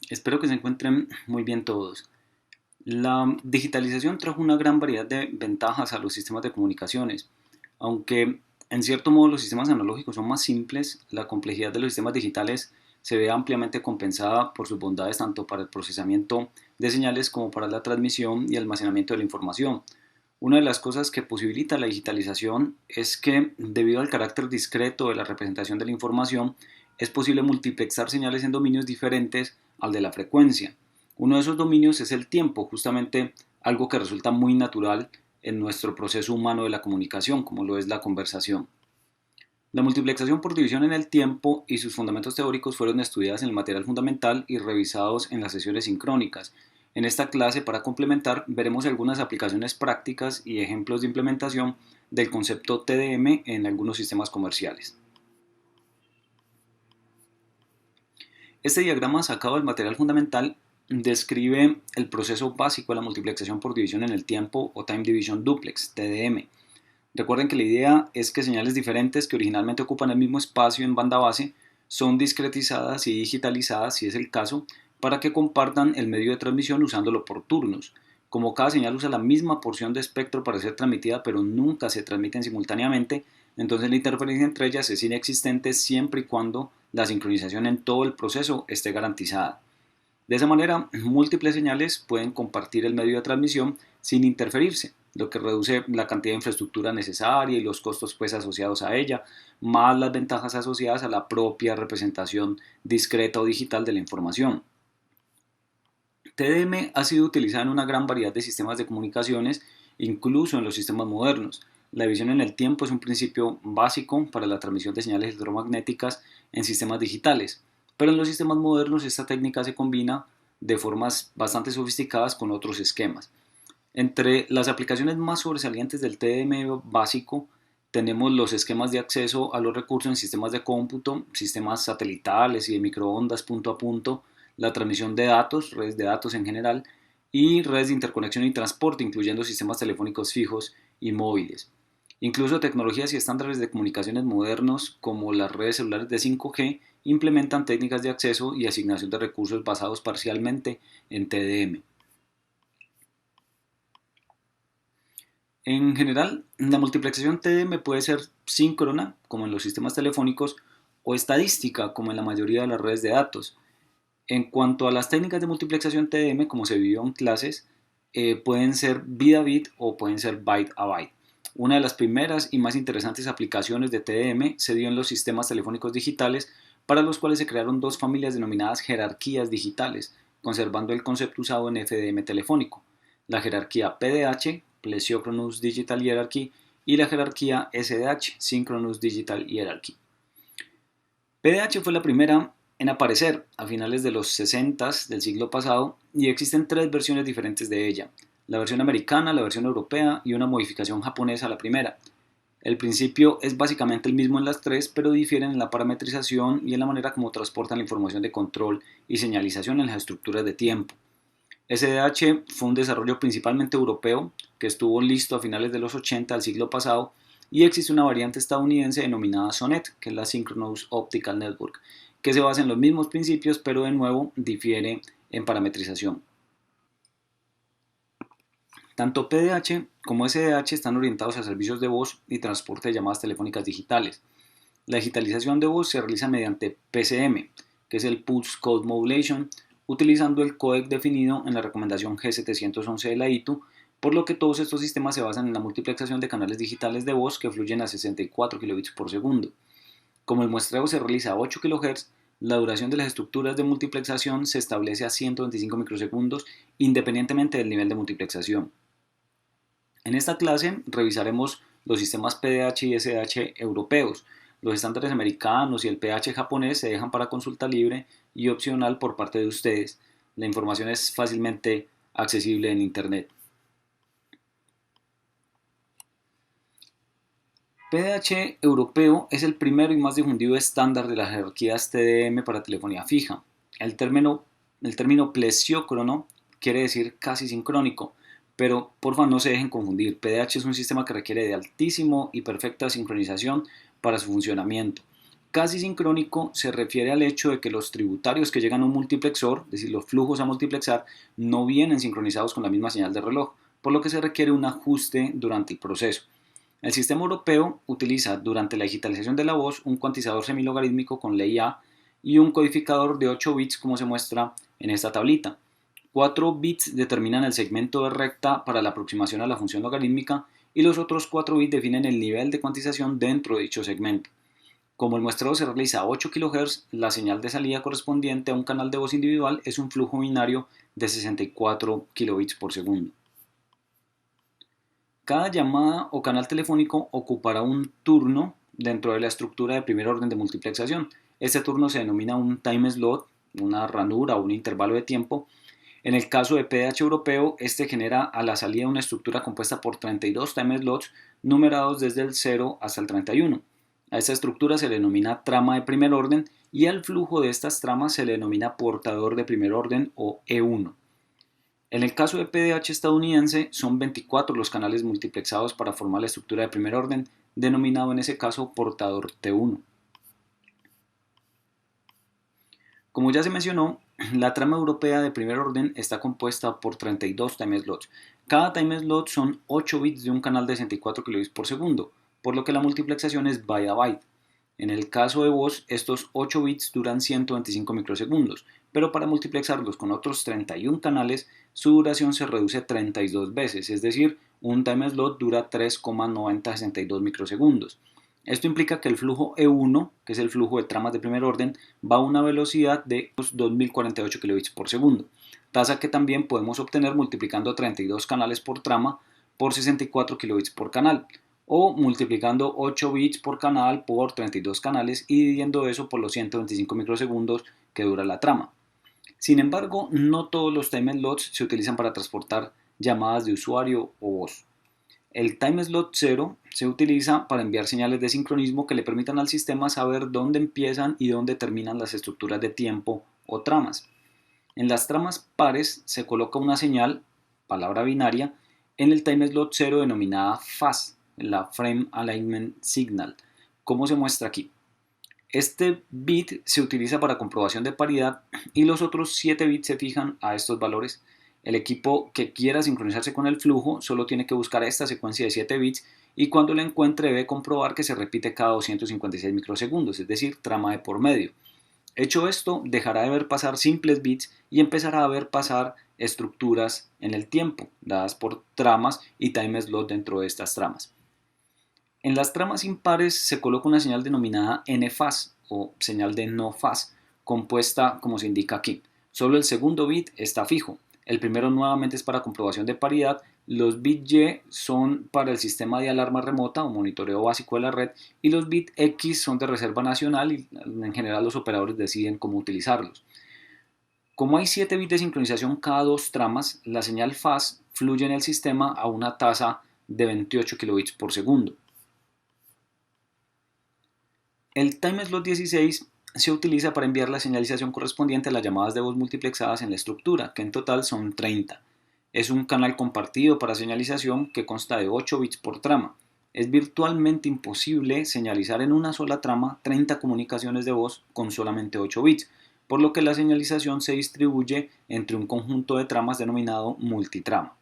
Espero que se encuentren muy bien todos. La digitalización trajo una gran variedad de ventajas a los sistemas de comunicaciones. Aunque en cierto modo los sistemas analógicos son más simples, la complejidad de los sistemas digitales se ve ampliamente compensada por sus bondades tanto para el procesamiento de señales como para la transmisión y almacenamiento de la información. Una de las cosas que posibilita la digitalización es que, debido al carácter discreto de la representación de la información, es posible multiplexar señales en dominios diferentes al de la frecuencia. Uno de esos dominios es el tiempo, justamente algo que resulta muy natural en nuestro proceso humano de la comunicación, como lo es la conversación. La multiplexación por división en el tiempo y sus fundamentos teóricos fueron estudiadas en el material fundamental y revisados en las sesiones sincrónicas. En esta clase, para complementar, veremos algunas aplicaciones prácticas y ejemplos de implementación del concepto TDM en algunos sistemas comerciales. Este diagrama sacado del material fundamental describe el proceso básico de la multiplexación por división en el tiempo o Time Division Duplex, TDM. Recuerden que la idea es que señales diferentes que originalmente ocupan el mismo espacio en banda base son discretizadas y digitalizadas, si es el caso, para que compartan el medio de transmisión usándolo por turnos. Como cada señal usa la misma porción de espectro para ser transmitida, pero nunca se transmiten simultáneamente, entonces la interferencia entre ellas es inexistente siempre y cuando la sincronización en todo el proceso esté garantizada. De esa manera, múltiples señales pueden compartir el medio de transmisión sin interferirse, lo que reduce la cantidad de infraestructura necesaria y los costos asociados a ella, más las ventajas asociadas a la propia representación discreta o digital de la información. TDM ha sido utilizada en una gran variedad de sistemas de comunicaciones, incluso en los sistemas modernos. La división en el tiempo es un principio básico para la transmisión de señales electromagnéticas en sistemas digitales, pero en los sistemas modernos esta técnica se combina de formas bastante sofisticadas con otros esquemas. Entre las aplicaciones más sobresalientes del TDM básico tenemos los esquemas de acceso a los recursos en sistemas de cómputo, sistemas satelitales y de microondas punto a punto, la transmisión de datos, redes de datos en general, y redes de interconexión y transporte, incluyendo sistemas telefónicos fijos y móviles. Incluso tecnologías y estándares de comunicaciones modernos, como las redes celulares de 5G, implementan técnicas de acceso y asignación de recursos basados parcialmente en TDM. En general, la multiplexación TDM puede ser síncrona, como en los sistemas telefónicos, o estadística, como en la mayoría de las redes de datos. En cuanto a las técnicas de multiplexación TDM, como se vio en clases, pueden ser bit a bit o pueden ser byte a byte. Una de las primeras y más interesantes aplicaciones de TDM se dio en los sistemas telefónicos digitales, para los cuales se crearon dos familias denominadas jerarquías digitales, conservando el concepto usado en FDM telefónico: la jerarquía PDH, Plesiocronous Digital Hierarchy, y la jerarquía SDH, Synchronous Digital Hierarchy. PDH fue la primera en aparecer a finales de los 60 del siglo pasado y existen tres versiones diferentes de ella: la versión americana, la versión europea y una modificación japonesa a la primera. El principio es básicamente el mismo en las tres, pero difieren en la parametrización y en la manera como transportan la información de control y señalización en las estructuras de tiempo. SDH fue un desarrollo principalmente europeo que estuvo listo a finales de los 80 del siglo pasado, y existe una variante estadounidense denominada SONET, que es la Synchronous Optical Network, que se basa en los mismos principios pero de nuevo difiere en parametrización. Tanto PDH como SDH están orientados a servicios de voz y transporte de llamadas telefónicas digitales. La digitalización de voz se realiza mediante PCM, que es el Pulse Code Modulation, utilizando el códec definido en la recomendación G711 de la ITU, por lo que todos estos sistemas se basan en la multiplexación de canales digitales de voz que fluyen a 64 kilobits por segundo. Como el muestreo se realiza a 8 kHz, la duración de las estructuras de multiplexación se establece a 125 microsegundos independientemente del nivel de multiplexación. En esta clase revisaremos los sistemas PDH y SDH europeos. Los estándares americanos y el PH japonés se dejan para consulta libre y opcional por parte de ustedes. La información es fácilmente accesible en Internet. PDH europeo es el primero y más difundido estándar de las jerarquías TDM para telefonía fija. El término plesiócrono quiere decir casi sincrónico, pero porfa no se dejen confundir. PDH es un sistema que requiere de altísimo y perfecta sincronización para su funcionamiento. Casi sincrónico se refiere al hecho de que los tributarios que llegan a un multiplexor, es decir, los flujos a multiplexar, no vienen sincronizados con la misma señal de reloj, por lo que se requiere un ajuste durante el proceso. El sistema europeo utiliza durante la digitalización de la voz un cuantizador semilogarítmico con ley A y un codificador de 8 bits como se muestra en esta tablita. 4 bits determinan el segmento de recta para la aproximación a la función logarítmica y los otros 4 bits definen el nivel de cuantización dentro de dicho segmento. Como el muestreo se realiza a 8 kHz, la señal de salida correspondiente a un canal de voz individual es un flujo binario de 64 kilobits por segundo. Cada llamada o canal telefónico ocupará un turno dentro de la estructura de primer orden de multiplexación. Este turno se denomina un time slot, una ranura o un intervalo de tiempo. En el caso de PDH europeo, este genera a la salida una estructura compuesta por 32 time slots numerados desde el 0 hasta el 31. A esta estructura se le denomina trama de primer orden y al flujo de estas tramas se le denomina portador de primer orden o E1. En el caso de PDH estadounidense, son 24 los canales multiplexados para formar la estructura de primer orden, denominado en ese caso portador T1. Como ya se mencionó, la trama europea de primer orden está compuesta por 32 time slots. Cada time slot son 8 bits de un canal de 64 kilobits por segundo, por lo que la multiplexación es byte a byte. En el caso de voz, estos 8 bits duran 125 microsegundos, pero para multiplexarlos con otros 31 canales, su duración se reduce 32 veces, es decir, un time slot dura 3,9062 microsegundos. Esto implica que el flujo E1, que es el flujo de tramas de primer orden, va a una velocidad de 2048 kilobits por segundo, tasa que también podemos obtener multiplicando 32 canales por trama por 64 kilobits por canal, o multiplicando 8 bits por canal por 32 canales y dividiendo eso por los 125 microsegundos que dura la trama. Sin embargo, no todos los time slots se utilizan para transportar llamadas de usuario o voz. El time slot 0 se utiliza para enviar señales de sincronismo que le permitan al sistema saber dónde empiezan y dónde terminan las estructuras de tiempo o tramas. En las tramas pares se coloca una señal, palabra binaria, en el time slot 0 denominada FAS, la Frame Alignment Signal, como se muestra aquí. Este bit se utiliza para comprobación de paridad y los otros 7 bits se fijan a estos valores. El equipo que quiera sincronizarse con el flujo solo tiene que buscar esta secuencia de 7 bits y cuando la encuentre debe comprobar que se repite cada 256 microsegundos, es decir, trama de por medio. Hecho esto, dejará de ver pasar simples bits y empezará a ver pasar estructuras en el tiempo, dadas por tramas y time slot dentro de estas tramas. En las tramas impares se coloca una señal denominada NFAS o señal de no faz, compuesta como se indica aquí. Solo el segundo bit está fijo. El primero nuevamente es para comprobación de paridad. Los bits Y son para el sistema de alarma remota o monitoreo básico de la red y los bits X son de reserva nacional y en general los operadores deciden cómo utilizarlos. Como hay 7 bits de sincronización cada dos tramas, la señal faz fluye en el sistema a una tasa de 28 kilobits por segundo. El time slot 16 se utiliza para enviar la señalización correspondiente a las llamadas de voz multiplexadas en la estructura, que en total son 30. Es un canal compartido para señalización que consta de 8 bits por trama. Es virtualmente imposible señalizar en una sola trama 30 comunicaciones de voz con solamente 8 bits, por lo que la señalización se distribuye entre un conjunto de tramas denominado multitrama.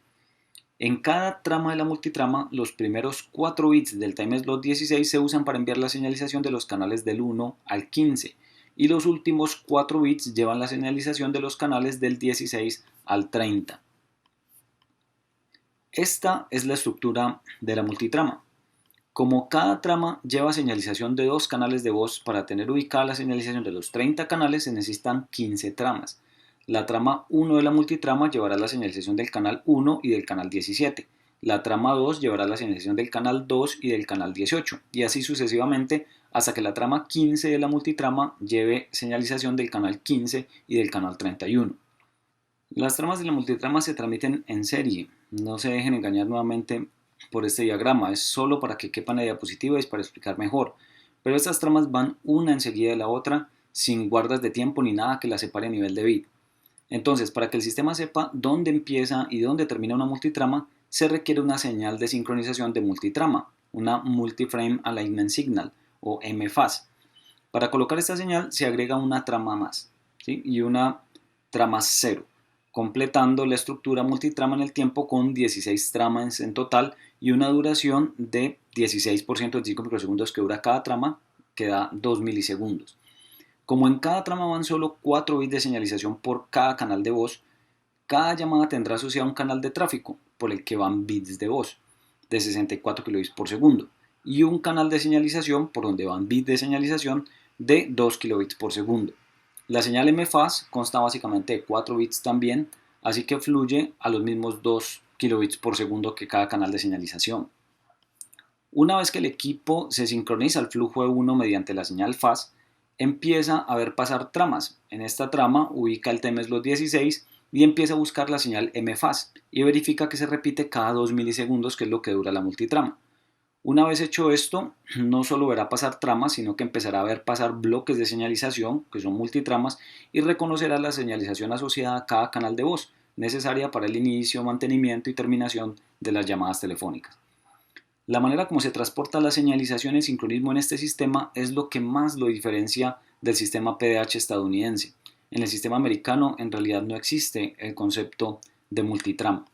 En cada trama de la multitrama, los primeros 4 bits del time slot 16 se usan para enviar la señalización de los canales del 1 al 15 y los últimos 4 bits llevan la señalización de los canales del 16 al 30. Esta es la estructura de la multitrama. Como cada trama lleva señalización de 2 canales de voz, para tener ubicada la señalización de los 30 canales se necesitan 15 tramas. La trama 1 de la multitrama llevará la señalización del canal 1 y del canal 17. La trama 2 llevará la señalización del canal 2 y del canal 18, y así sucesivamente hasta que la trama 15 de la multitrama lleve señalización del canal 15 y del canal 31. Las tramas de la multitrama se transmiten en serie. No se dejen engañar nuevamente por este diagrama, es solo para que quepan la diapositiva y es para explicar mejor. Pero estas tramas van una enseguida de la otra, sin guardas de tiempo ni nada que las separe a nivel de bit. Entonces, para que el sistema sepa dónde empieza y dónde termina una multitrama, se requiere una señal de sincronización de multitrama, una Multi-Frame Alignment Signal o MFAS. Para colocar esta señal se agrega una trama más, ¿sí? Y una trama 0, completando la estructura multitrama en el tiempo con 16 tramas en total y una duración de 16% de 5 microsegundos que dura cada trama, que da 2 milisegundos. Como en cada trama van solo 4 bits de señalización por cada canal de voz, cada llamada tendrá asociado un canal de tráfico por el que van bits de voz de 64 kilobits por segundo y un canal de señalización por donde van bits de señalización de 2 kilobits por segundo. La señal MFAS consta básicamente de 4 bits también, así que fluye a los mismos 2 kilobits por segundo que cada canal de señalización. Una vez que el equipo se sincroniza el flujo de uno mediante la señal FAS, empieza a ver pasar tramas. En esta trama ubica el timeslot 16 y empieza a buscar la señal MFAS y verifica que se repite cada 2 milisegundos, que es lo que dura la multitrama. Una vez hecho esto, no solo verá pasar tramas, sino que empezará a ver pasar bloques de señalización, que son multitramas, y reconocerá la señalización asociada a cada canal de voz, necesaria para el inicio, mantenimiento y terminación de las llamadas telefónicas. La manera como se transporta la señalización en sincronismo en este sistema es lo que más lo diferencia del sistema PDH estadounidense. En el sistema americano en realidad no existe el concepto de multitrama.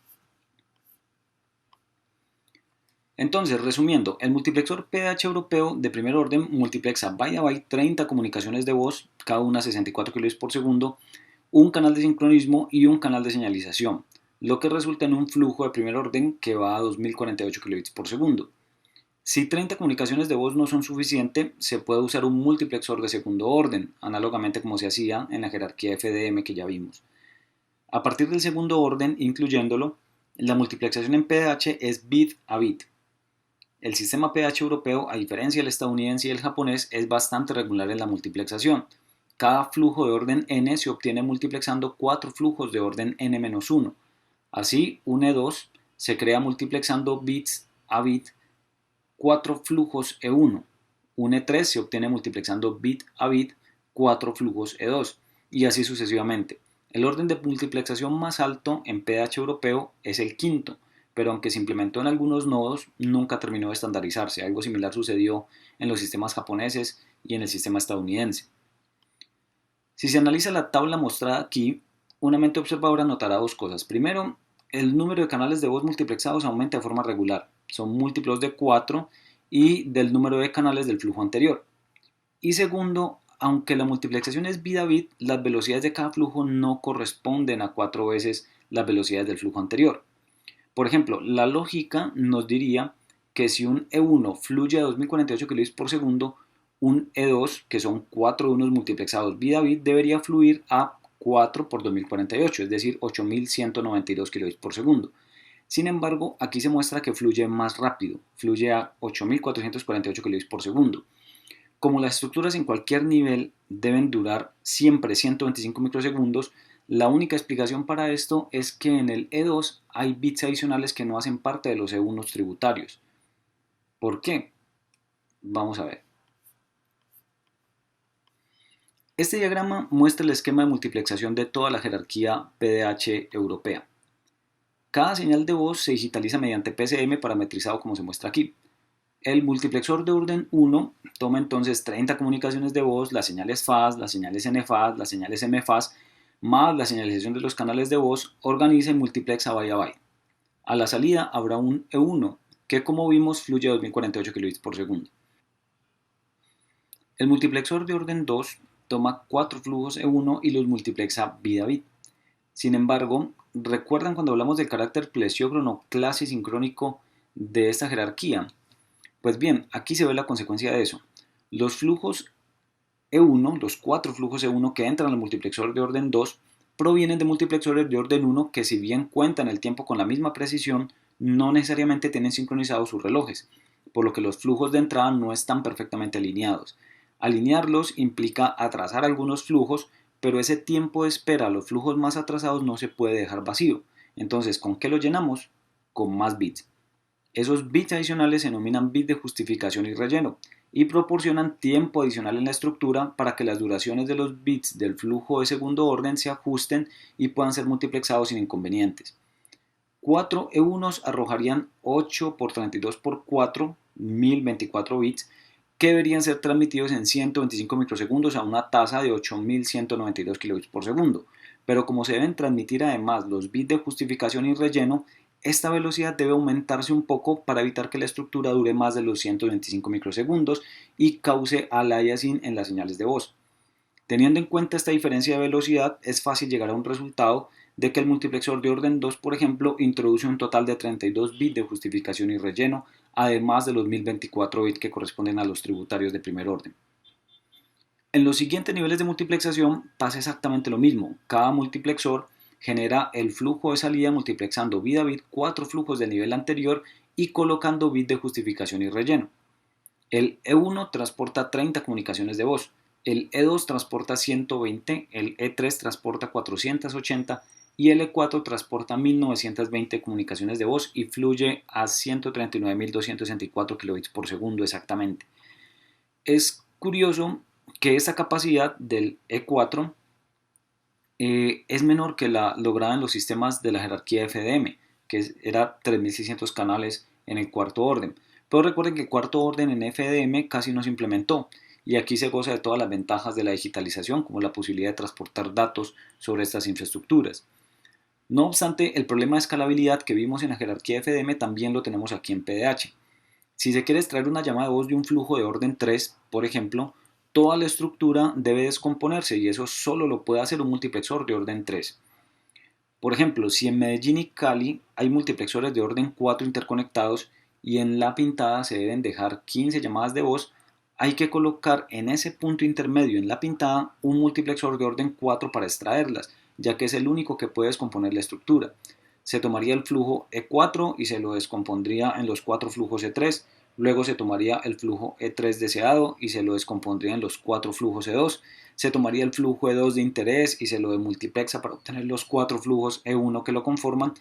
Entonces, resumiendo, el multiplexor PDH europeo de primer orden multiplexa byte a byte 30 comunicaciones de voz, cada una 64 kbps por segundo, un canal de sincronismo y un canal de señalización, lo que resulta en un flujo de primer orden que va a 2048 kbps por segundo. Si 30 comunicaciones de voz no son suficientes, se puede usar un multiplexor de segundo orden, análogamente como se hacía en la jerarquía FDM que ya vimos. A partir del segundo orden, incluyéndolo, la multiplexación en PDH es bit a bit. El sistema PDH europeo, a diferencia del estadounidense y el japonés, es bastante regular en la multiplexación. Cada flujo de orden n se obtiene multiplexando 4 flujos de orden n-1. Así, un E2 se crea multiplexando bits a bit 4 flujos E1. Un E3 se obtiene multiplexando bit a bit 4 flujos E2 y así sucesivamente. El orden de multiplexación más alto en PDH europeo es el quinto, pero aunque se implementó en algunos nodos, nunca terminó de estandarizarse. Algo similar sucedió en los sistemas japoneses y en el sistema estadounidense. Si se analiza la tabla mostrada aquí, una mente observadora notará dos cosas. Primero, el número de canales de voz multiplexados aumenta de forma regular. Son múltiplos de 4 y del número de canales del flujo anterior. Y segundo, aunque la multiplexación es bit a bit, las velocidades de cada flujo no corresponden a 4 veces las velocidades del flujo anterior. Por ejemplo, la lógica nos diría que si un E1 fluye a 2048 kbps por segundo, un E2, que son 4 unos multiplexados bit a bit, debería fluir a 4 por 2048, es decir, 8192 kbps por segundo. Sin embargo, aquí se muestra que fluye más rápido, fluye a 8448 kbps por segundo. Como las estructuras en cualquier nivel deben durar siempre 125 microsegundos, la única explicación para esto es que en el E2 hay bits adicionales que no hacen parte de los E1 tributarios. ¿Por qué? Vamos a ver. Este diagrama muestra el esquema de multiplexación de toda la jerarquía PDH europea. Cada señal de voz se digitaliza mediante PCM parametrizado como se muestra aquí. El multiplexor de orden 1 toma entonces 30 comunicaciones de voz, las señales FAS, las señales NFAS, las señales MFAS, más la señalización de los canales de voz, organiza y multiplexa byte a byte. A la salida habrá un E1, que como vimos fluye a 2048 kbps por segundo. El multiplexor de orden 2 toma 4 flujos E1 y los multiplexa bit a bit. Sin embargo, ¿recuerdan cuando hablamos del carácter plesiócrono clase sincrónico de esta jerarquía? Pues bien, aquí se ve la consecuencia de eso. Los flujos E1, los 4 flujos E1 que entran al multiplexor de orden 2, provienen de multiplexores de orden 1 que, si bien cuentan el tiempo con la misma precisión, no necesariamente tienen sincronizados sus relojes, por lo que los flujos de entrada no están perfectamente alineados. Alinearlos implica atrasar algunos flujos, pero ese tiempo de espera a los flujos más atrasados no se puede dejar vacío. Entonces, ¿con qué lo llenamos? Con más bits. Esos bits adicionales se denominan bits de justificación y relleno y proporcionan tiempo adicional en la estructura para que las duraciones de los bits del flujo de segundo orden se ajusten y puedan ser multiplexados sin inconvenientes. 4 E1s arrojarían 8 por 32 por 4, 1024 bits, que deberían ser transmitidos en 125 microsegundos a una tasa de 8192 kilobits por segundo. Pero como se deben transmitir además los bits de justificación y relleno, esta velocidad debe aumentarse un poco para evitar que la estructura dure más de los 125 microsegundos y cause aliasing en las señales de voz. Teniendo en cuenta esta diferencia de velocidad, es fácil llegar a un resultado de que el multiplexor de orden 2, por ejemplo, introduce un total de 32 bits de justificación y relleno, además de los 1024 bits que corresponden a los tributarios de primer orden. En los siguientes niveles de multiplexación pasa exactamente lo mismo. Cada multiplexor genera el flujo de salida multiplexando bit a bit 4 flujos del nivel anterior y colocando bits de justificación y relleno. El E1 transporta 30 comunicaciones de voz, el E2 transporta 120, el E3 transporta 480 y el E4 transporta 1920 comunicaciones de voz y fluye a 139.264 kilobits por segundo exactamente. Es curioso que esta capacidad del E4 es menor que la lograda en los sistemas de la jerarquía FDM, que era 3600 canales en el cuarto orden. Pero recuerden que el cuarto orden en FDM casi no se implementó, y aquí se goza de todas las ventajas de la digitalización, como la posibilidad de transportar datos sobre estas infraestructuras. No obstante, el problema de escalabilidad que vimos en la jerarquía FDM también lo tenemos aquí en PDH. Si se quiere extraer una llamada de voz de un flujo de orden 3, por ejemplo, toda la estructura debe descomponerse y eso solo lo puede hacer un multiplexor de orden 3. Por ejemplo, si en Medellín y Cali hay multiplexores de orden 4 interconectados y en la pintada se deben dejar 15 llamadas de voz, hay que colocar en ese punto intermedio en la pintada un multiplexor de orden 4 para extraerlas, ya que es el único que puede descomponer la estructura. Se tomaría el flujo E4 y se lo descompondría en los 4 flujos E3, luego se tomaría el flujo E3 deseado y se lo descompondría en los 4 flujos E2, se tomaría el flujo E2 de interés y se lo demultiplexa para obtener los 4 flujos E1 que lo conforman,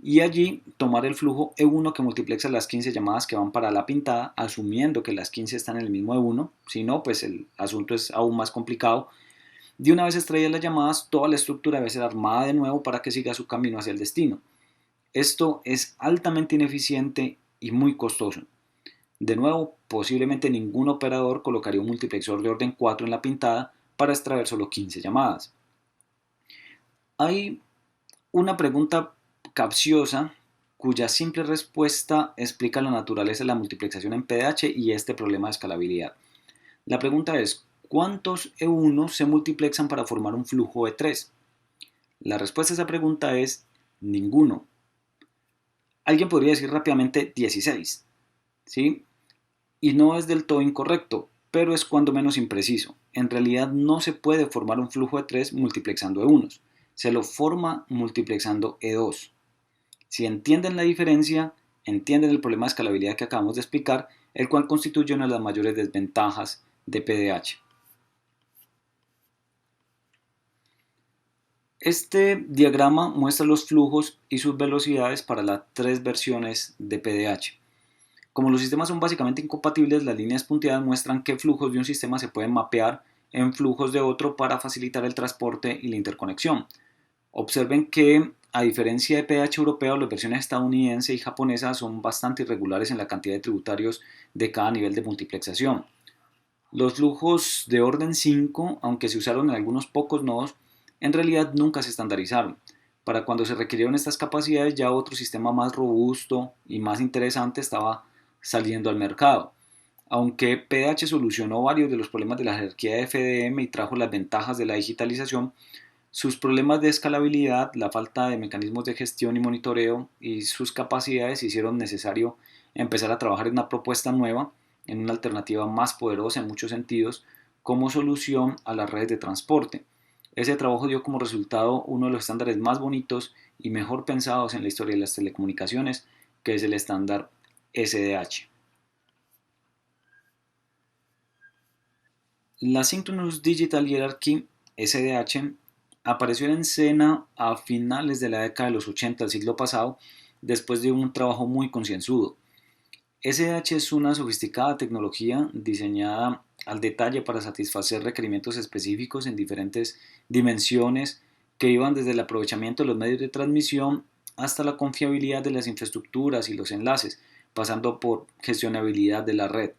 y allí tomar el flujo E1 que multiplexa las 15 llamadas que van para la pintada, asumiendo que las 15 están en el mismo E1, si no, pues el asunto es aún más complicado. De una vez extraídas las llamadas, toda la estructura debe ser armada de nuevo para que siga su camino hacia el destino. Esto es altamente ineficiente y muy costoso. De nuevo, posiblemente ningún operador colocaría un multiplexor de orden 4 en la pintada para extraer solo 15 llamadas. Hay una pregunta capciosa cuya simple respuesta explica la naturaleza de la multiplexación en PDH y este problema de escalabilidad. La pregunta es, ¿cuántos E1 se multiplexan para formar un flujo E3? La respuesta a esa pregunta es ninguno. Alguien podría decir rápidamente 16, ¿sí? Y no es del todo incorrecto, pero es cuando menos impreciso. En realidad no se puede formar un flujo de 3 multiplexando E1, se lo forma multiplexando E2. Si entienden la diferencia, entienden el problema de escalabilidad que acabamos de explicar, el cual constituye una de las mayores desventajas de PDH. Este diagrama muestra los flujos y sus velocidades para las 3 versiones de PDH. Como los sistemas son básicamente incompatibles, las líneas punteadas muestran qué flujos de un sistema se pueden mapear en flujos de otro para facilitar el transporte y la interconexión. Observen que, a diferencia de PDH europeo, las versiones estadounidense y japonesa son bastante irregulares en la cantidad de tributarios de cada nivel de multiplexación. Los flujos de orden 5, aunque se usaron en algunos pocos nodos, en realidad nunca se estandarizaron. Para cuando se requirieron estas capacidades, ya otro sistema más robusto y más interesante estaba saliendo al mercado. Aunque PDH solucionó varios de los problemas de la jerarquía de FDM y trajo las ventajas de la digitalización, sus problemas de escalabilidad, la falta de mecanismos de gestión y monitoreo y sus capacidades hicieron necesario empezar a trabajar en una propuesta nueva, en una alternativa más poderosa en muchos sentidos, como solución a las redes de transporte. Ese trabajo dio como resultado uno de los estándares más bonitos y mejor pensados en la historia de las telecomunicaciones, que es el estándar SDH. La Synchronous Digital Hierarchy, SDH, apareció en escena a finales de la década de los 80 del siglo pasado, después de un trabajo muy concienzudo. SDH es una sofisticada tecnología diseñada al detalle para satisfacer requerimientos específicos en diferentes dimensiones que iban desde el aprovechamiento de los medios de transmisión hasta la confiabilidad de las infraestructuras y los enlaces, pasando por gestionabilidad de la red.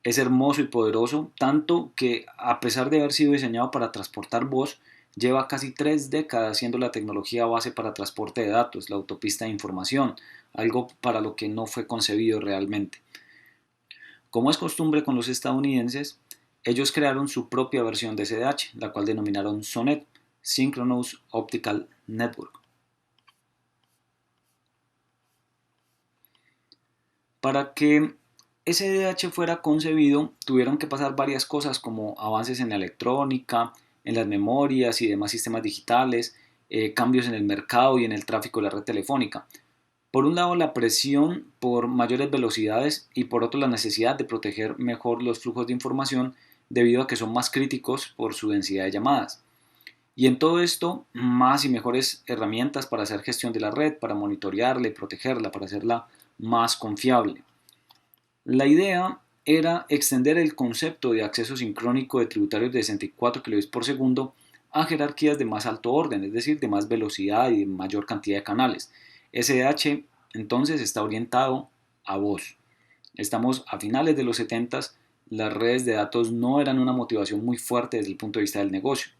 Es hermoso y poderoso, tanto que a pesar de haber sido diseñado para transportar voz, lleva casi 3 décadas siendo la tecnología base para transporte de datos, la autopista de información, algo para lo que no fue concebido realmente. Como es costumbre con los estadounidenses, ellos crearon su propia versión de SDH, la cual denominaron SONET, Synchronous Optical Network. Para que SDH fuera concebido, tuvieron que pasar varias cosas como avances en la electrónica, en las memorias y demás sistemas digitales, cambios en el mercado y en el tráfico de la red telefónica. Por un lado, la presión por mayores velocidades y por otro, la necesidad de proteger mejor los flujos de información debido a que son más críticos por su densidad de llamadas. Y en todo esto, más y mejores herramientas para hacer gestión de la red, para monitorearla y protegerla, para hacerla más confiable. La idea era extender el concepto de acceso sincrónico de tributarios de 64 kbps por segundo a jerarquías de más alto orden, es decir, de más velocidad y de mayor cantidad de canales. SDH entonces está orientado a voz. Estamos a finales de los 70, las redes de datos no eran una motivación muy fuerte desde el punto de vista del negocio.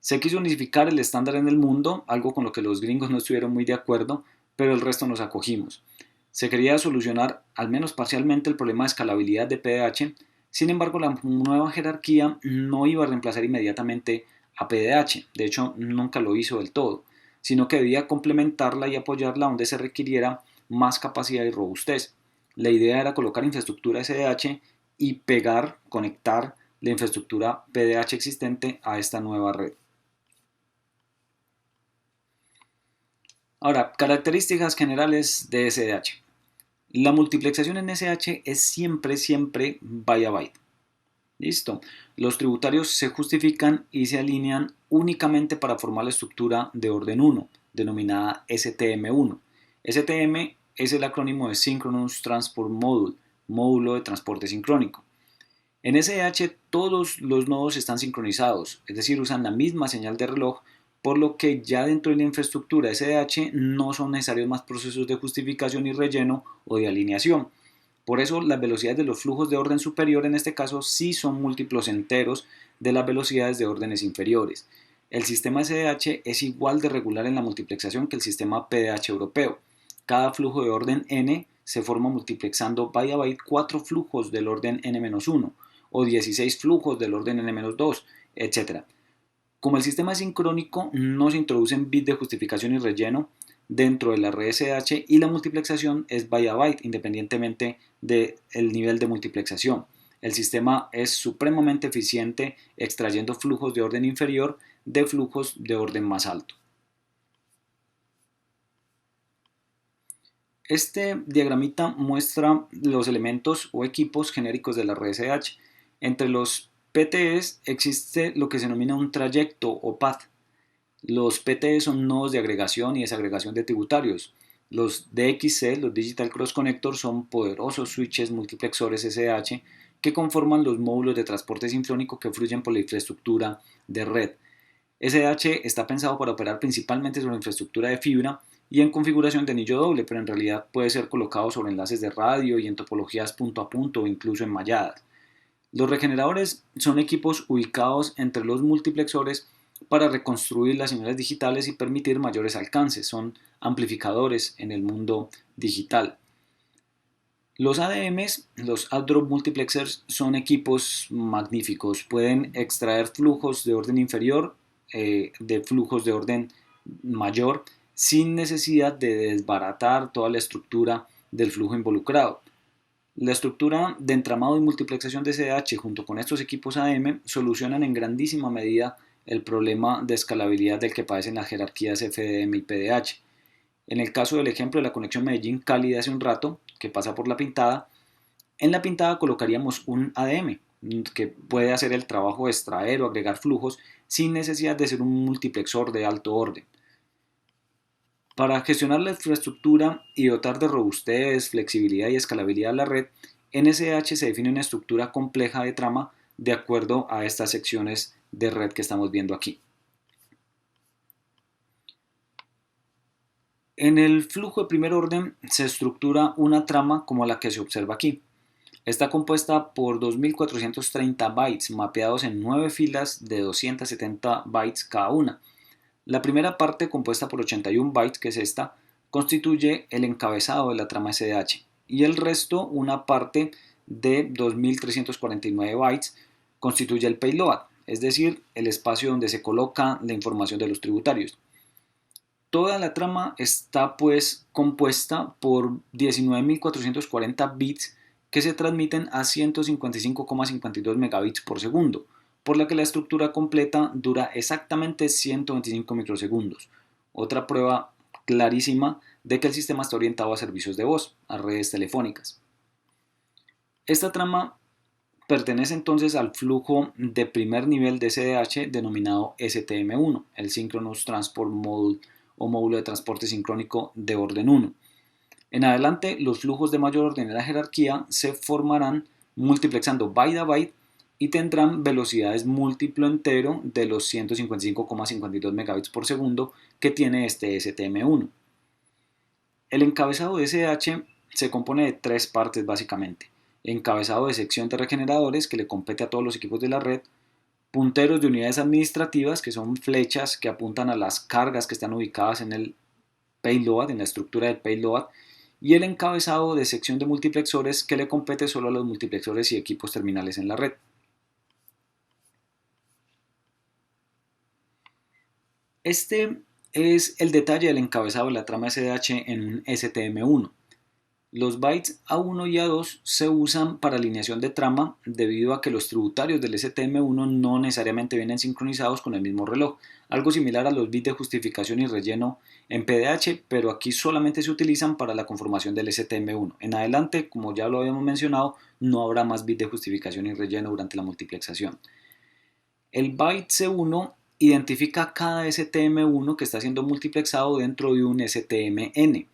Se quiso unificar el estándar en el mundo, algo con lo que los gringos no estuvieron muy de acuerdo, pero el resto nos acogimos. Se quería solucionar, al menos parcialmente, el problema de escalabilidad de PDH, sin embargo la nueva jerarquía no iba a reemplazar inmediatamente a PDH, de hecho nunca lo hizo del todo, sino que debía complementarla y apoyarla donde se requiriera más capacidad y robustez. La idea era colocar infraestructura SDH y conectar la infraestructura PDH existente a esta nueva red. Ahora, características generales de SDH. La multiplexación en SH es siempre byte a byte. Listo. Los tributarios se justifican y se alinean únicamente para formar la estructura de orden 1, denominada STM1. STM es el acrónimo de Synchronous Transport Module, módulo de transporte sincrónico. En SH todos los nodos están sincronizados, es decir, usan la misma señal de reloj, por lo que ya dentro de la infraestructura SDH no son necesarios más procesos de justificación y relleno o de alineación. Por eso las velocidades de los flujos de orden superior en este caso sí son múltiplos enteros de las velocidades de órdenes inferiores. El sistema SDH es igual de regular en la multiplexación que el sistema PDH europeo. Cada flujo de orden n se forma multiplexando byte a byte 4 flujos del orden n-1 o 16 flujos del orden n-2, etc. Como el sistema es sincrónico, no se introducen bits de justificación y relleno dentro de la red SH y la multiplexación es byte a byte independientemente del nivel de multiplexación. El sistema es supremamente eficiente extrayendo flujos de orden inferior de flujos de orden más alto. Este diagramita muestra los elementos o equipos genéricos de la red SH. Entre los PTEs existe lo que se denomina un trayecto o path. Los PTE son nodos de agregación y desagregación de tributarios. Los DXC, los Digital Cross Connectors, son poderosos switches multiplexores SDH que conforman los módulos de transporte sincrónico que fluyen por la infraestructura de red. SDH está pensado para operar principalmente sobre infraestructura de fibra y en configuración de anillo doble, pero en realidad puede ser colocado sobre enlaces de radio y en topologías punto a punto o incluso en malladas. Los regeneradores son equipos ubicados entre los multiplexores para reconstruir las señales digitales y permitir mayores alcances. Son amplificadores en el mundo digital. Los ADMs, los Outdrop Multiplexers, son equipos magníficos. Pueden extraer flujos de orden inferior de flujos de orden mayor sin necesidad de desbaratar toda la estructura del flujo involucrado. La estructura de entramado y multiplexación de SDH junto con estos equipos AM solucionan en grandísima medida el problema de escalabilidad del que padecen las jerarquías FDM y PDH. En el caso del ejemplo de la conexión Medellín-Cali de hace un rato, que pasa por la pintada, en la pintada colocaríamos un ADM que puede hacer el trabajo de extraer o agregar flujos sin necesidad de ser un multiplexor de alto orden. Para gestionar la infraestructura y dotar de robustez, flexibilidad y escalabilidad a la red, en SDH se define una estructura compleja de trama de acuerdo a estas secciones de red que estamos viendo aquí. En el flujo de primer orden se estructura una trama como la que se observa aquí. Está compuesta por 2430 bytes mapeados en 9 filas de 270 bytes cada una. La primera parte, compuesta por 81 bytes, que es esta, constituye el encabezado de la trama SDH, y el resto, una parte de 2349 bytes, constituye el payload, es decir, el espacio donde se coloca la información de los tributarios. Toda la trama está pues compuesta por 19.440 bits que se transmiten a 155,52 megabits por segundo, por la que la estructura completa dura exactamente 125 microsegundos. Otra prueba clarísima de que el sistema está orientado a servicios de voz, a redes telefónicas. Esta trama pertenece entonces al flujo de primer nivel de SDH denominado STM1, el Synchronous Transport Module o módulo de transporte sincrónico de orden 1. En adelante, los flujos de mayor orden en la jerarquía se formarán multiplexando byte a byte y tendrán velocidades múltiplo entero de los 155,52 megabits por segundo que tiene este STM1. El encabezado de SDH se compone de tres partes básicamente: encabezado de sección de regeneradores, que le compete a todos los equipos de la red; punteros de unidades administrativas, que son flechas que apuntan a las cargas que están ubicadas en el payload, en la estructura del payload; y el encabezado de sección de multiplexores, que le compete solo a los multiplexores y equipos terminales en la red. Este es el detalle del encabezado de la trama SDH en un STM1. Los bytes A1 y A2 se usan para alineación de trama debido a que los tributarios del STM1 no necesariamente vienen sincronizados con el mismo reloj, algo similar a los bits de justificación y relleno en PDH, pero aquí solamente se utilizan para la conformación del STM1. En adelante, como ya lo habíamos mencionado, no habrá más bits de justificación y relleno durante la multiplexación. El byte C1 identifica cada STM1 que está siendo multiplexado dentro de un STMN.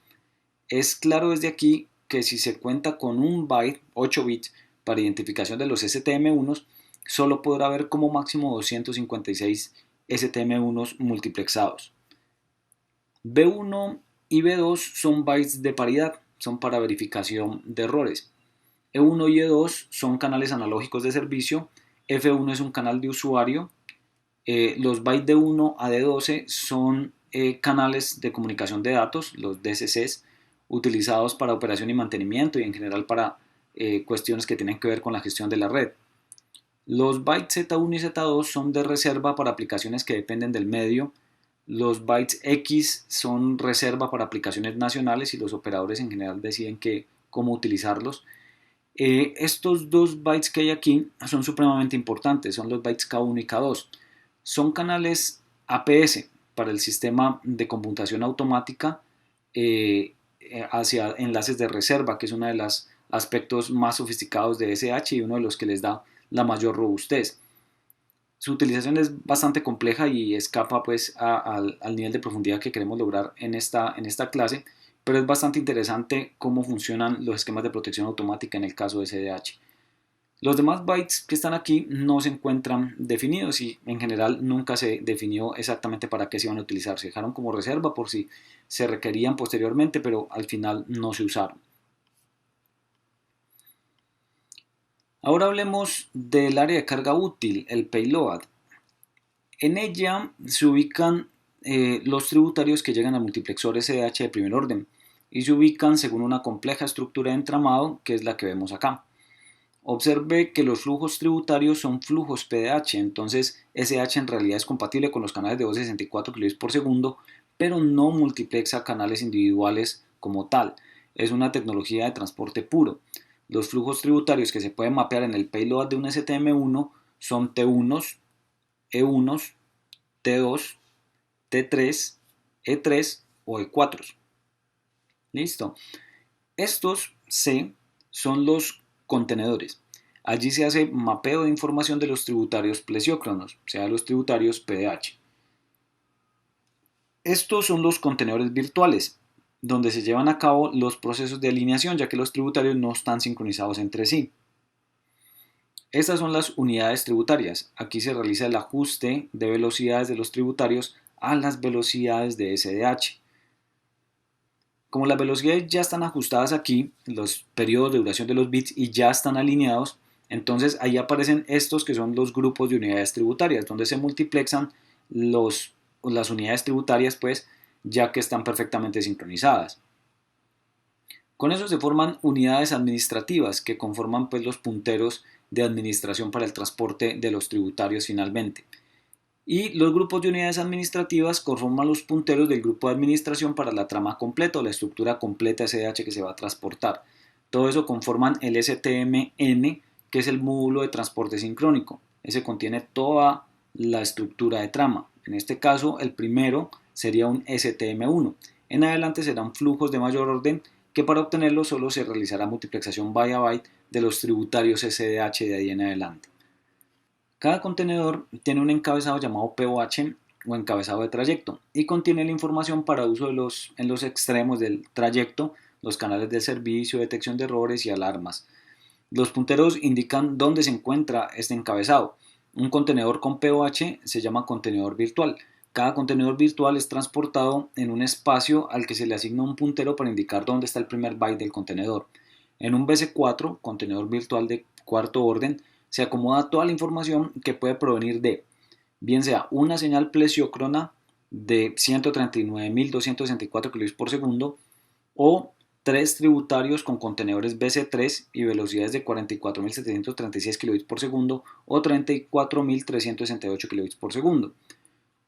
Es claro desde aquí que si se cuenta con un byte, 8 bits, para identificación de los STM1s, solo podrá haber como máximo 256 STM1s multiplexados. B1 y B2 son bytes de paridad, son para verificación de errores. E1 y E2 son canales analógicos de servicio. F1 es un canal de usuario. Los bytes de 1 a D12 son canales de comunicación de datos, los DCCs, utilizados para operación y mantenimiento y en general para cuestiones que tienen que ver con la gestión de la red. Los bytes Z1 y Z2 son de reserva para aplicaciones que dependen del medio. Los bytes X son reserva para aplicaciones nacionales y los operadores en general deciden cómo utilizarlos. Estos dos bytes que hay aquí son supremamente importantes, son los bytes K1 y K2. Son canales APS para el sistema de computación automática hacia enlaces de reserva, que es uno de los aspectos más sofisticados de SH y uno de los que les da la mayor robustez. Su utilización es bastante compleja y escapa pues al nivel de profundidad que queremos lograr en esta clase, pero es bastante interesante cómo funcionan los esquemas de protección automática en el caso de SDH. Los demás bytes que están aquí no se encuentran definidos y en general nunca se definió exactamente para qué se iban a utilizar. Se dejaron como reserva por si se requerían posteriormente, pero al final no se usaron. Ahora hablemos del área de carga útil, el payload. En ella se ubican los tributarios que llegan al multiplexor SDH de primer orden y se ubican según una compleja estructura de entramado que es la que vemos acá. Observe que los flujos tributarios son flujos PDH, entonces SH en realidad es compatible con los canales de 264 kbps por segundo, pero no multiplexa canales individuales como tal. Es una tecnología de transporte puro. Los flujos tributarios que se pueden mapear en el payload de un STM1 son T1s, E1s, T2, T3, E3 o E4s. Listo. Estos C son los contenedores. Allí se hace mapeo de información de los tributarios plesiócronos, o sea, los tributarios PDH. Estos son los contenedores virtuales, donde se llevan a cabo los procesos de alineación, ya que los tributarios no están sincronizados entre sí. Estas son las unidades tributarias. Aquí se realiza el ajuste de velocidades de los tributarios a las velocidades de SDH. Como las velocidades ya están ajustadas aquí, los periodos de duración de los bits y ya están alineados, entonces ahí aparecen estos que son los grupos de unidades tributarias, donde se multiplexan las unidades tributarias, pues ya que están perfectamente sincronizadas. Con eso se forman unidades administrativas que conforman pues los punteros de administración para el transporte de los tributarios finalmente. Y los grupos de unidades administrativas conforman los punteros del grupo de administración para la trama completa o la estructura completa SDH que se va a transportar. Todo eso conforman el STMN, que es el módulo de transporte sincrónico. Ese contiene toda la estructura de trama. En este caso, el primero sería un STM1. En adelante serán flujos de mayor orden que para obtenerlo solo se realizará multiplexación byte a byte de los tributarios SDH de ahí en adelante. Cada contenedor tiene un encabezado llamado POH o encabezado de trayecto y contiene la información para uso en los extremos del trayecto, los canales de servicio, detección de errores y alarmas. Los punteros indican dónde se encuentra este encabezado. Un contenedor con POH se llama contenedor virtual. Cada contenedor virtual es transportado en un espacio al que se le asigna un puntero para indicar dónde está el primer byte del contenedor. En un BC4, contenedor virtual de cuarto orden, se acomoda toda la información que puede provenir de, bien sea una señal plesiócrona de 139.264 kbps por segundo o tres tributarios con contenedores BC3 y velocidades de 44.736 kbps por segundo o 34.368 kbps por segundo,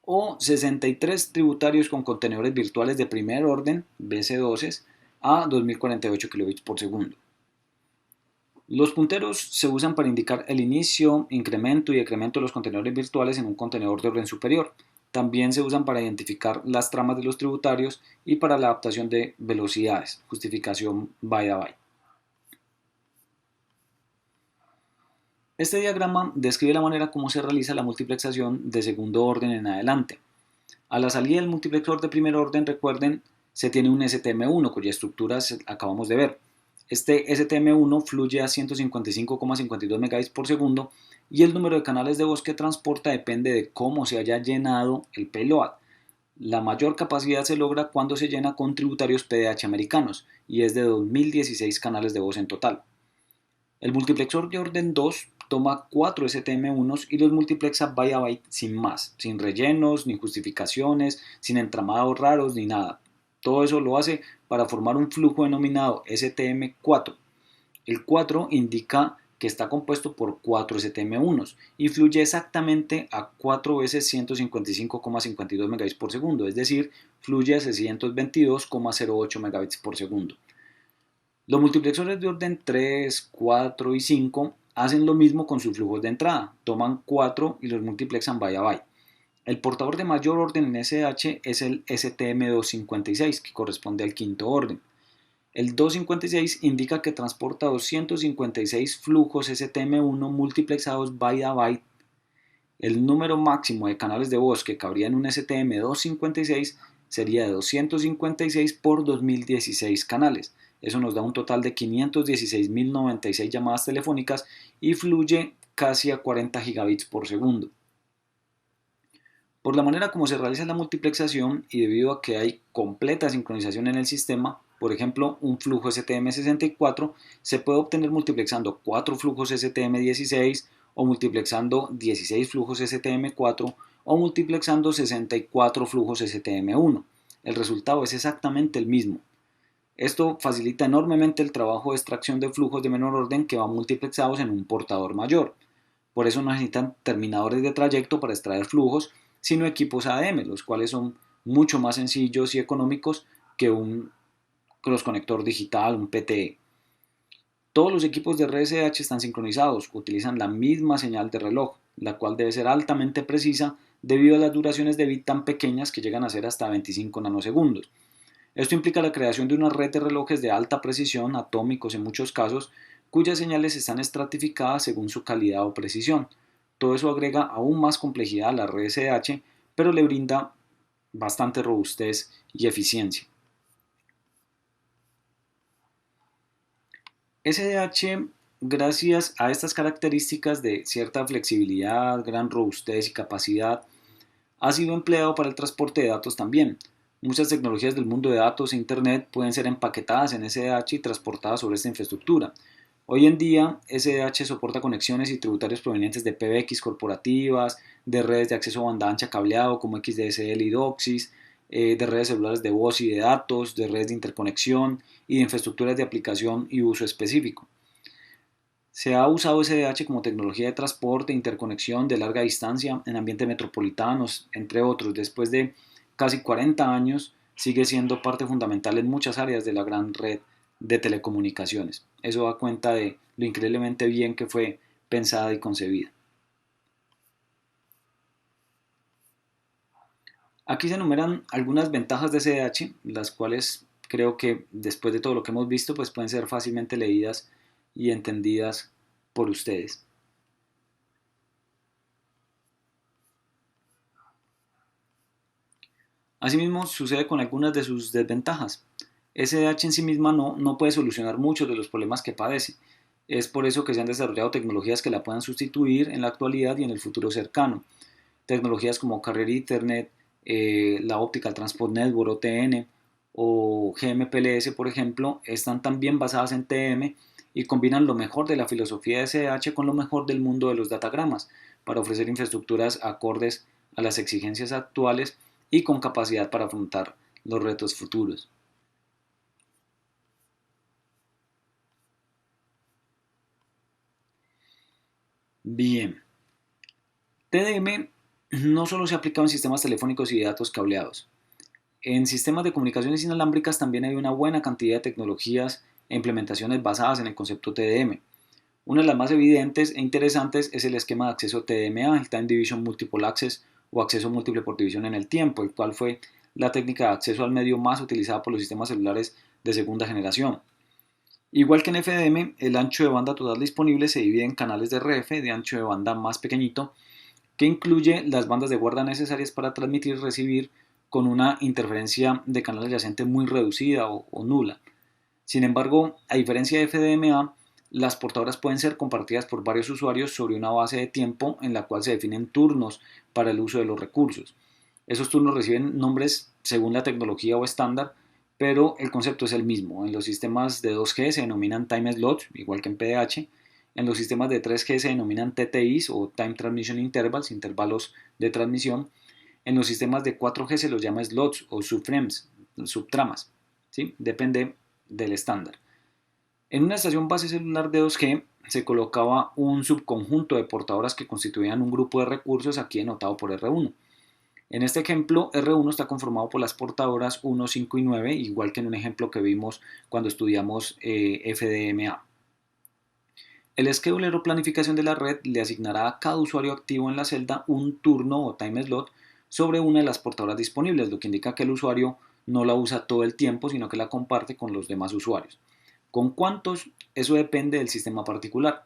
o 63 tributarios con contenedores virtuales de primer orden BC12 a 2048 kbps por segundo. Los punteros se usan para indicar el inicio, incremento y decremento de los contenedores virtuales en un contenedor de orden superior. También se usan para identificar las tramas de los tributarios y para la adaptación de velocidades, justificación byte a byte. Este diagrama describe la manera como se realiza la multiplexación de segundo orden en adelante. A la salida del multiplexor de primer orden, recuerden, se tiene un STM1 cuya estructura acabamos de ver. Este STM1 fluye a 155,52 megabits por segundo y el número de canales de voz que transporta depende de cómo se haya llenado el payload. La mayor capacidad se logra cuando se llena con tributarios PDH americanos y es de 2016 canales de voz en total. El multiplexor de orden 2 toma 4 STM1s y los multiplexa byte a byte sin más, sin rellenos, ni justificaciones, sin entramados raros ni nada. Todo eso lo hace para formar un flujo denominado STM4. El 4 indica que está compuesto por 4 STM1s y fluye exactamente a 4 veces 155,52 megabits por segundo, es decir, fluye a 622,08 megabits por segundo. Los multiplexores de orden 3, 4 y 5 hacen lo mismo con sus flujos de entrada, toman 4 y los multiplexan byte a byte. El portador de mayor orden en SH es el STM256, que corresponde al quinto orden. El 256 indica que transporta 256 flujos STM1 multiplexados byte a byte. El número máximo de canales de voz que cabría en un STM256 sería de 256 por 2016 canales. Eso nos da un total de 516.096 llamadas telefónicas y fluye casi a 40 gigabits por segundo. Por la manera como se realiza la multiplexación y debido a que hay completa sincronización en el sistema, por ejemplo, un flujo STM64 se puede obtener multiplexando 4 flujos STM16 o multiplexando 16 flujos STM4 o multiplexando 64 flujos STM1. El resultado es exactamente el mismo. Esto facilita enormemente el trabajo de extracción de flujos de menor orden que van multiplexados en un portador mayor. Por eso no necesitan terminadores de trayecto para extraer flujos, sino equipos ADM, los cuales son mucho más sencillos y económicos que un cross conector digital, un PTE. Todos los equipos de RSH están sincronizados, utilizan la misma señal de reloj, la cual debe ser altamente precisa debido a las duraciones de bit tan pequeñas que llegan a ser hasta 25 nanosegundos. Esto implica la creación de una red de relojes de alta precisión, atómicos en muchos casos, cuyas señales están estratificadas según su calidad o precisión. Todo eso agrega aún más complejidad a la red SDH, pero le brinda bastante robustez y eficiencia. SDH, gracias a estas características de cierta flexibilidad, gran robustez y capacidad, ha sido empleado para el transporte de datos también. Muchas tecnologías del mundo de datos e Internet pueden ser empaquetadas en SDH y transportadas sobre esta infraestructura. Hoy en día, SDH soporta conexiones y tributarios provenientes de PBX corporativas, de redes de acceso a banda ancha cableado como XDSL y DOCSIS, de redes celulares de voz y de datos, de redes de interconexión y de infraestructuras de aplicación y uso específico. Se ha usado SDH como tecnología de transporte e interconexión de larga distancia en ambientes metropolitanos, entre otros. Después de casi 40 años, sigue siendo parte fundamental en muchas áreas de la gran red de telecomunicaciones. Eso da cuenta de lo increíblemente bien que fue pensada y concebida. Aquí se enumeran algunas ventajas de SDH, las cuales creo que después de todo lo que hemos visto, pues pueden ser fácilmente leídas y entendidas por ustedes. Asimismo, sucede con algunas de sus desventajas. SDH en sí misma no puede solucionar muchos de los problemas que padece. Es por eso que se han desarrollado tecnologías que la puedan sustituir en la actualidad y en el futuro cercano. Tecnologías como Carrier Ethernet, la Optical Transport Network OTN o GMPLS, por ejemplo, están también basadas en TM y combinan lo mejor de la filosofía de SDH con lo mejor del mundo de los datagramas para ofrecer infraestructuras acordes a las exigencias actuales y con capacidad para afrontar los retos futuros. Bien, TDM no solo se aplica en sistemas telefónicos y de datos cableados. En sistemas de comunicaciones inalámbricas también hay una buena cantidad de tecnologías e implementaciones basadas en el concepto TDM. Una de las más evidentes e interesantes es el esquema de acceso TDMA, el Time Division Multiple Access o acceso múltiple por división en el tiempo, el cual fue la técnica de acceso al medio más utilizada por los sistemas celulares de segunda generación. Igual que en FDM, el ancho de banda total disponible se divide en canales de RF de ancho de banda más pequeñito, que incluye las bandas de guarda necesarias para transmitir y recibir con una interferencia de canal adyacente muy reducida o nula. Sin embargo, a diferencia de FDMA, las portadoras pueden ser compartidas por varios usuarios sobre una base de tiempo en la cual se definen turnos para el uso de los recursos. Esos turnos reciben nombres según la tecnología o estándar, pero el concepto es el mismo. En los sistemas de 2G se denominan time slots, igual que en PDH. En los sistemas de 3G se denominan TTIs o Time Transmission Intervals, intervalos de transmisión. En los sistemas de 4G se los llama slots o subframes, subtramas. ¿Sí? Depende del estándar. En una estación base celular de 2G se colocaba un subconjunto de portadoras que constituían un grupo de recursos aquí denotado por R1. En este ejemplo, R1 está conformado por las portadoras 1, 5 y 9, igual que en un ejemplo que vimos cuando estudiamos FDMA. El scheduler o planificación de la red le asignará a cada usuario activo en la celda un turno o time slot sobre una de las portadoras disponibles, lo que indica que el usuario no la usa todo el tiempo, sino que la comparte con los demás usuarios. ¿Con cuántos? Eso depende del sistema particular.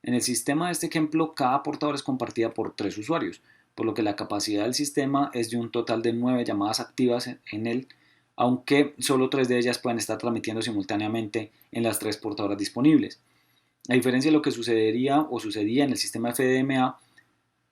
En el sistema de este ejemplo, cada portadora es compartida por 3 usuarios, por lo que la capacidad del sistema es de un total de 9 llamadas activas en él, aunque solo 3 de ellas pueden estar transmitiendo simultáneamente en las 3 portadoras disponibles. A diferencia de lo que sucedería o sucedía en el sistema FDMA,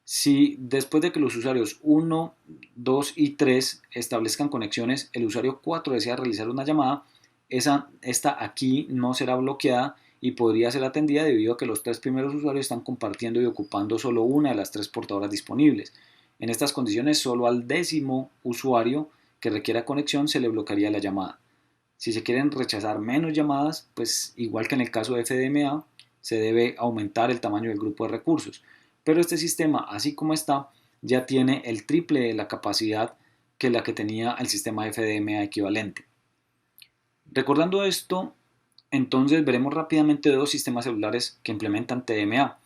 si después de que los usuarios 1, 2 y 3 establezcan conexiones, el usuario 4 desea realizar una llamada, esta aquí no será bloqueada y podría ser atendida debido a que los 3 primeros usuarios están compartiendo y ocupando solo una de las 3 portadoras disponibles. En estas condiciones, solo al 10º usuario que requiera conexión se le bloquearía la llamada. Si se quieren rechazar menos llamadas, pues igual que en el caso de FDMA, se debe aumentar el tamaño del grupo de recursos. Pero este sistema, así como está, ya tiene el triple de la capacidad que la que tenía el sistema FDMA equivalente. Recordando esto, entonces veremos rápidamente dos sistemas celulares que implementan TDMA.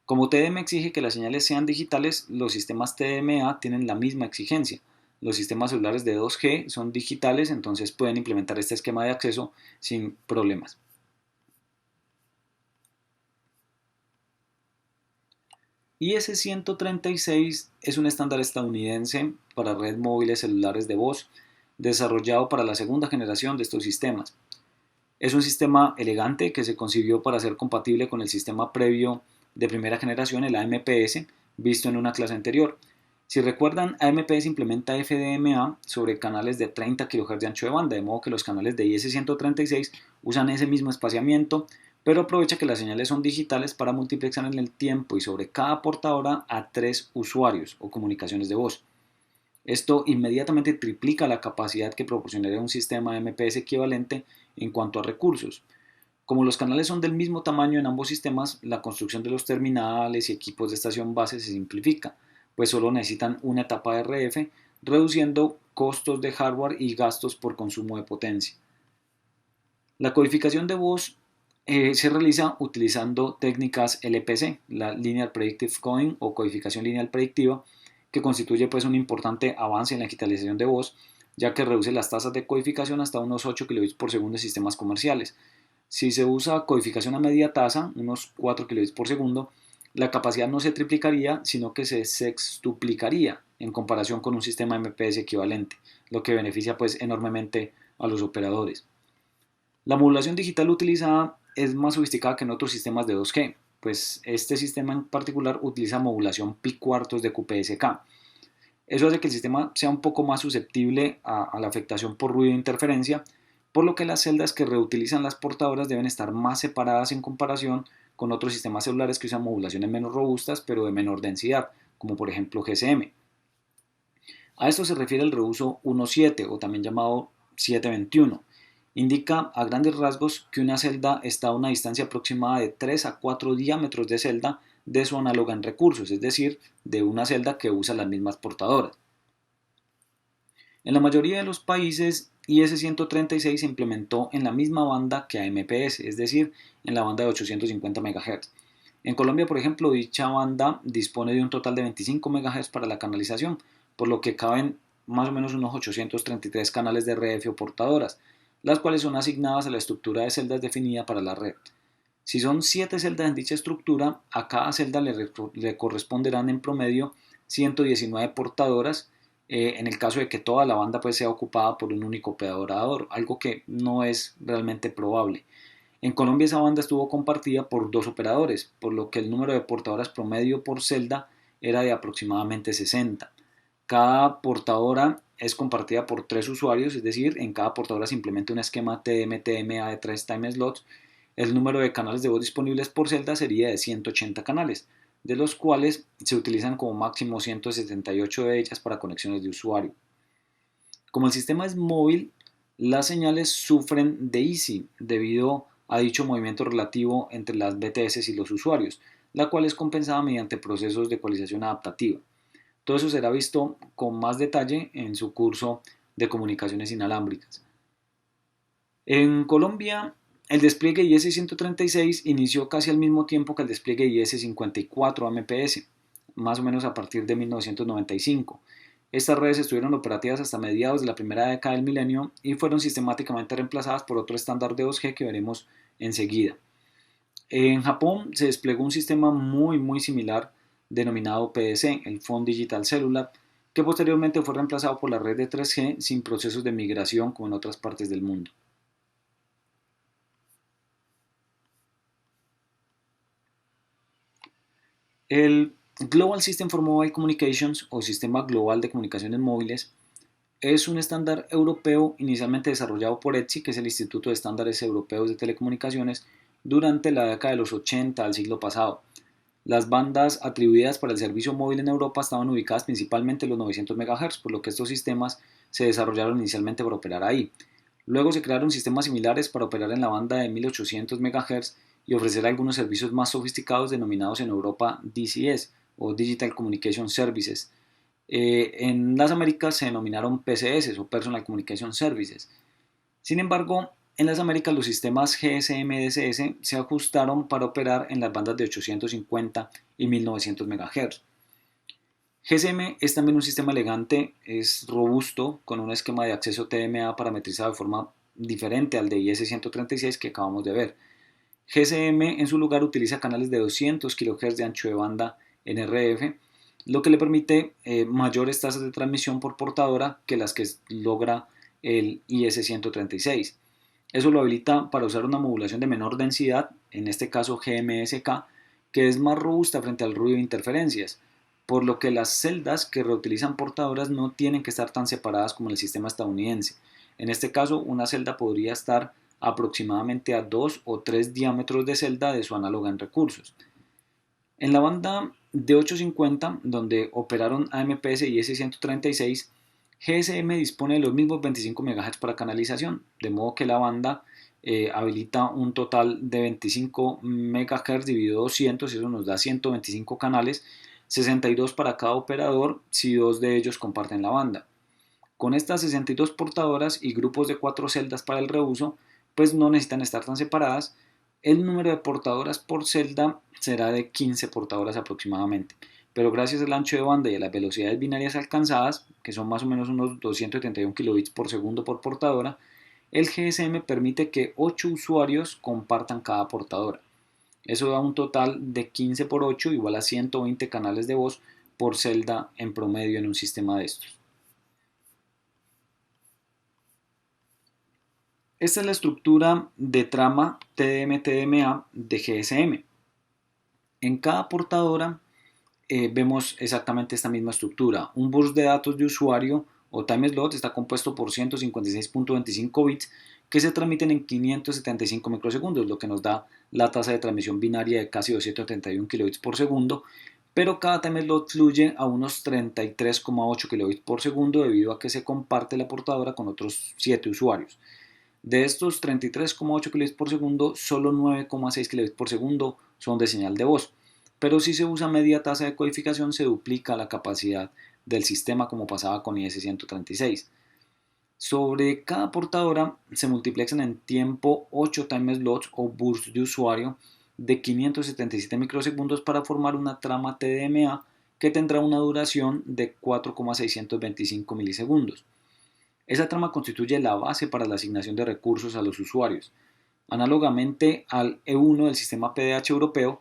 Como TDM exige que las señales sean digitales, los sistemas TDMA tienen la misma exigencia. Los sistemas celulares de 2G son digitales, entonces pueden implementar este esquema de acceso sin problemas. IS-136 es un estándar estadounidense para redes móviles celulares de voz, desarrollado para la segunda generación de estos sistemas. Es un sistema elegante que se concibió para ser compatible con el sistema previo de primera generación, el AMPS, visto en una clase anterior. Si recuerdan, AMPS implementa FDMA sobre canales de 30 kHz de ancho de banda, de modo que los canales de IS-136 usan ese mismo espaciamiento, pero aprovecha que las señales son digitales para multiplexar en el tiempo y sobre cada portadora a 3 usuarios o comunicaciones de voz. Esto inmediatamente triplica la capacidad que proporcionaría un sistema MPS equivalente en cuanto a recursos. Como los canales son del mismo tamaño en ambos sistemas, la construcción de los terminales y equipos de estación base se simplifica, pues solo necesitan una etapa de RF, reduciendo costos de hardware y gastos por consumo de potencia. La codificación de voz se realiza utilizando técnicas LPC, la Linear Predictive Coding o codificación lineal predictiva, que constituye pues un importante avance en la digitalización de voz, ya que reduce las tasas de codificación hasta unos 8 kilobits por segundo en sistemas comerciales. Si se usa codificación a media tasa, unos 4 kilobits por segundo, la capacidad no se triplicaría, sino que se sextuplicaría en comparación con un sistema MPS equivalente, lo que beneficia pues enormemente a los operadores. La modulación digital utilizada es más sofisticada que en otros sistemas de 2G, pues este sistema en particular utiliza modulación pi cuartos de QPSK. Eso hace que el sistema sea un poco más susceptible a la afectación por ruido e interferencia, por lo que las celdas que reutilizan las portadoras deben estar más separadas en comparación con otros sistemas celulares que usan modulaciones menos robustas pero de menor densidad, como por ejemplo GSM. A esto se refiere el reuso 1.7 o también llamado 721. Indica a grandes rasgos que una celda está a una distancia aproximada de 3 a 4 diámetros de celda de su análoga en recursos, es decir, de una celda que usa las mismas portadoras. En la mayoría de los países, IS-136 se implementó en la misma banda que AMPS, es decir, en la banda de 850 MHz. En Colombia, por ejemplo, dicha banda dispone de un total de 25 MHz para la canalización, por lo que caben más o menos unos 833 canales de RF o portadoras, las cuales son asignadas a la estructura de celdas definida para la red. Si son 7 celdas en dicha estructura, a cada celda le corresponderán en promedio 119 portadoras, en el caso de que toda la banda pues, sea ocupada por un único operador, algo que no es realmente probable. En Colombia esa banda estuvo compartida por 2 operadores, por lo que el número de portadoras promedio por celda era de aproximadamente 60. Cada portadora es compartida por 3 usuarios, es decir, en cada portadora se implementa un esquema TM-TMA de 3 time slots. El número de canales de voz disponibles por celda sería de 180 canales, de los cuales se utilizan como máximo 178 de ellas para conexiones de usuario. Como el sistema es móvil, las señales sufren de easing debido a dicho movimiento relativo entre las BTS y los usuarios, la cual es compensada mediante procesos de ecualización adaptativa. Todo eso será visto con más detalle en su curso de comunicaciones inalámbricas. En Colombia, el despliegue IS-136 inició casi al mismo tiempo que el despliegue IS-54 AMPS, más o menos a partir de 1995. Estas redes estuvieron operativas hasta mediados de la primera década del milenio y fueron sistemáticamente reemplazadas por otro estándar de 2G que veremos enseguida. En Japón se desplegó un sistema muy similar denominado PDC, el Phone Digital Cellular, que posteriormente fue reemplazado por la red de 3G sin procesos de migración como en otras partes del mundo. El Global System for Mobile Communications o Sistema Global de Comunicaciones Móviles es un estándar europeo inicialmente desarrollado por ETSI, que es el Instituto de Estándares Europeos de Telecomunicaciones, durante la década de los 80 del siglo pasado. Las bandas atribuidas para el servicio móvil en Europa estaban ubicadas principalmente en los 900 MHz, por lo que estos sistemas se desarrollaron inicialmente para operar ahí. Luego se crearon sistemas similares para operar en la banda de 1800 MHz y ofrecer algunos servicios más sofisticados denominados en Europa DCS o Digital Communication Services. En las Américas se denominaron PCS o Personal Communication Services. Sin embargo, en las Américas los sistemas GSM-DSS se ajustaron para operar en las bandas de 850 y 1900 MHz. GSM es también un sistema elegante, es robusto, con un esquema de acceso TMA parametrizado de forma diferente al de IS-136 que acabamos de ver. GSM en su lugar utiliza canales de 200 kHz de ancho de banda en RF, lo que le permite mayores tasas de transmisión por portadora que las que logra el IS-136. Eso lo habilita para usar una modulación de menor densidad, en este caso GMSK, que es más robusta frente al ruido e interferencias. por lo que las celdas que reutilizan portadoras no tienen que estar tan separadas como en el sistema estadounidense. En este caso, una celda podría estar aproximadamente a 2 o 3 diámetros de celda de su análoga en recursos. En la banda de 850, donde operaron AMPS y S136, GSM dispone de los mismos 25 MHz para canalización, de modo que la banda habilita un total de 25 MHz dividido 200, eso nos da 125 canales, 62 para cada operador si dos de ellos comparten la banda. Con estas 62 portadoras y grupos de 4 celdas para el reuso, pues no necesitan estar tan separadas. El número de portadoras por celda será de 15 portadoras aproximadamente, pero gracias al ancho de banda y a las velocidades binarias alcanzadas, que son más o menos unos 231 kilobits por segundo por portadora, el GSM permite que 8 usuarios compartan cada portadora. Eso da un total de 15 por 8 igual a 120 canales de voz por celda en promedio en un sistema de estos. Esta es la estructura de trama TDM-TDMA de GSM. En cada portadora vemos exactamente esta misma estructura. Un bus de datos de usuario o time slot está compuesto por 156.25 bits que se transmiten en 575 microsegundos, lo que nos da la tasa de transmisión binaria de casi 231 kilobits por segundo, pero cada time slot fluye a unos 33,8 kilobits por segundo debido a que se comparte la portadora con otros 7 usuarios. De estos 33,8 kbps por segundo, solo 9,6 kbps por segundo son de señal de voz, pero si se usa media tasa de codificación se duplica la capacidad del sistema como pasaba con IS-136. Sobre cada portadora se multiplexan en tiempo 8 time slots o bursts de usuario de 577 microsegundos para formar una trama TDMA que tendrá una duración de 4,625 milisegundos. Esa trama constituye la base para la asignación de recursos a los usuarios. Análogamente al E1 del sistema PDH europeo,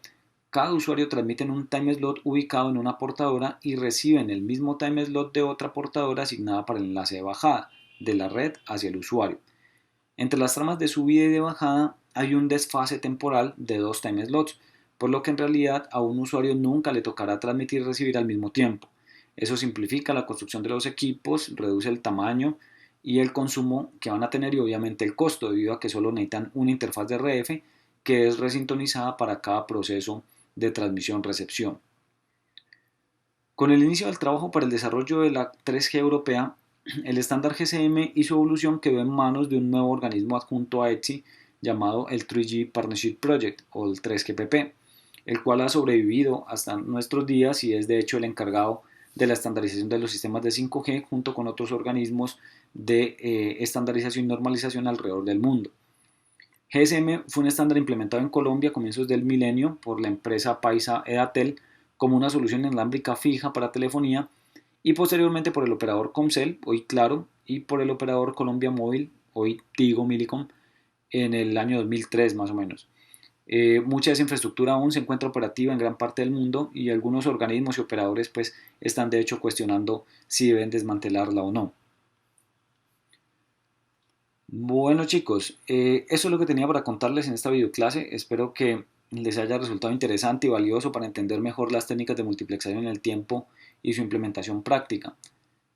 cada usuario transmite en un time slot ubicado en una portadora y recibe en el mismo time slot de otra portadora asignada para el enlace de bajada de la red hacia el usuario. Entre las tramas de subida y de bajada hay un desfase temporal de 2 time slots, por lo que en realidad a un usuario nunca le tocará transmitir y recibir al mismo tiempo. Eso simplifica la construcción de los equipos, reduce el tamaño y el consumo que van a tener y obviamente el costo debido a que solo necesitan una interfaz de RF que es resintonizada para cada proceso de transmisión-recepción. Con el inicio del trabajo para el desarrollo de la 3G europea, el estándar GSM hizo evolución quedó en manos de un nuevo organismo adjunto a ETSI llamado el 3G Partnership Project o el 3GPP, el cual ha sobrevivido hasta nuestros días y es de hecho el encargado de la estandarización de los sistemas de 5G junto con otros organismos de estandarización y normalización alrededor del mundo. GSM fue un estándar implementado en Colombia a comienzos del milenio por la empresa paisa Edatel como una solución inalámbrica fija para telefonía y posteriormente por el operador Comcel, hoy Claro, y por el operador Colombia Móvil, hoy Tigo Millicom, en el año 2003 más o menos. Mucha de esa infraestructura aún se encuentra operativa en gran parte del mundo y algunos organismos y operadores pues están de hecho cuestionando si deben desmantelarla o no. Bueno chicos, eso es lo que tenía para contarles en esta videoclase. Espero que les haya resultado interesante y valioso para entender mejor las técnicas de multiplexación en el tiempo y su implementación práctica.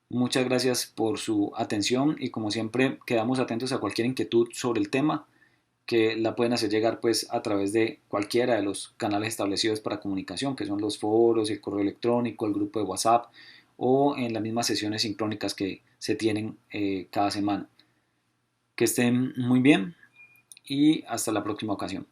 Muchas gracias por su atención y como siempre quedamos atentos a cualquier inquietud sobre el tema que la pueden hacer llegar pues a través de cualquiera de los canales establecidos para comunicación, que son los foros, el correo electrónico, el grupo de WhatsApp o en las mismas sesiones sincrónicas que se tienen cada semana. Que estén muy bien y hasta la próxima ocasión.